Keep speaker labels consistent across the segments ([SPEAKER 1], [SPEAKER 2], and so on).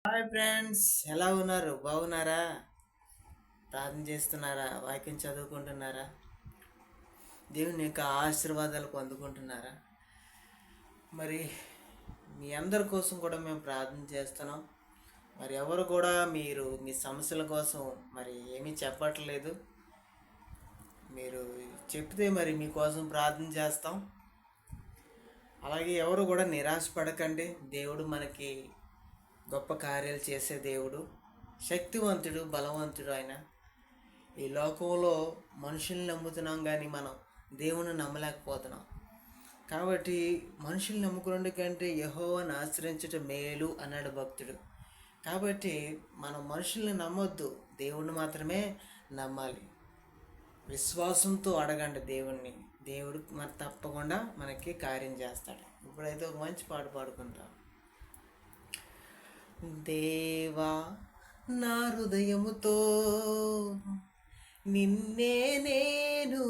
[SPEAKER 1] Hi friends, ఎలా ఉన్నారు? బాగున్నారా? ప్రార్థన చేస్తున్నారా? వాక్యం చదువుకుంటున్నారా? దేవుని యొక్క ఆశీర్వాదాలు పొందుకుంటున్నారా? మరి మీ అందరి కోసం కూడా మేము ప్రార్థన చేస్తున్నాం. మరి ఎవరు కూడా మీరు మీ సమస్యల కోసం మరి ఏమీ చెప్పట్లేదు. మీరు చెప్తే మరి మీకోసం ప్రార్థన చేస్తాం. అలాగే ఎవరు కూడా నిరాశపడకండి. దేవుడు మనకి గొప్ప కార్యాలు చేసే దేవుడు, శక్తివంతుడు, బలవంతుడు. ఆయన ఈ లోకంలో మనుషుల్ని నమ్ముతున్నాం కానీ మనం దేవుని నమ్మలేకపోతున్నాం. కాబట్టి మనుషుల్ని నమ్ముకునే కంటే యెహోవాను ఆశ్రయించుట మేలు అన్నాడు భక్తుడు. కాబట్టి మనం మనుషుల్ని నమ్మొద్దు, దేవుణ్ణి మాత్రమే నమ్మాలి. విశ్వాసంతో అడగండి దేవుణ్ణి. దేవుడు మరి తప్పకుండా మనకి కార్యం చేస్తాడు. ఇప్పుడైతే ఒక మంచి పాట పాడుకుంటాం. దేవా, నా హృదయముతో నిన్నే నేను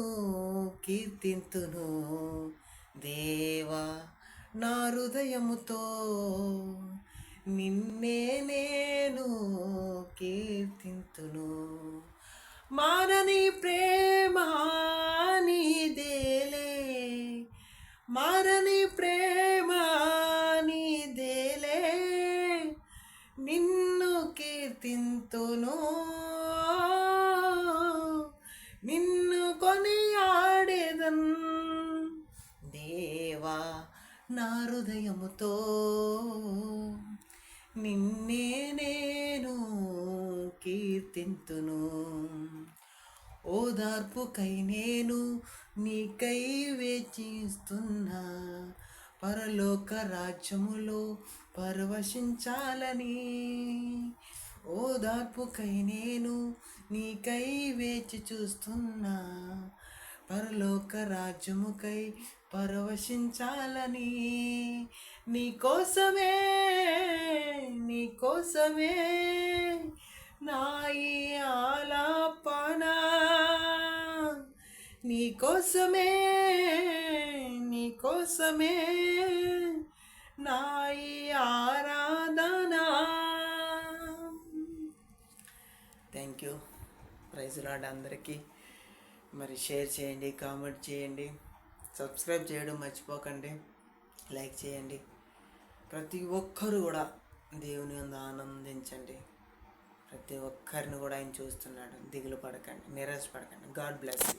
[SPEAKER 1] కీర్తింతును. దేవా, నా హృదయముతో నిన్నే నేను కీర్తింతును. మారని ప్రేమ నీదేలే, మారని ప్రేమ నీదేలే, నిన్ను కీర్తింతును, నిన్ను కొనియాడేదన్. దేవా, నా హృదయముతో నిన్నే నేను కీర్తింతును. ఓదార్పుకై నేను నీకై వేచిస్తున్నా, పరలోక రాజ్యములో పరవశించాలని. ఓదార్పుకై నేను నీకై వేచి చూస్తున్నా, పరలోక రాజ్యముకై పరవశించాలని. నీకోసమే నీకోసమే నా ఈ ఆలాపన, నీకోసమే నీకోసమే నా ఈ ఆరాధన. Thank you. ప్రైజ్ లార్డ్ అందరికీ. మరి షేర్ చేయండి, కామెంట్ చేయండి, సబ్స్క్రైబ్ చేయడం మర్చిపోకండి, లైక్ చేయండి. ప్రతి ఒక్కరు కూడా దేవుని యందు ఆనందించండి. ప్రతి ఒక్కరిని కూడా ఆయన చూస్తున్నాడు. దిగులు పడకండి, నిరాశ పడకండి. God bless you.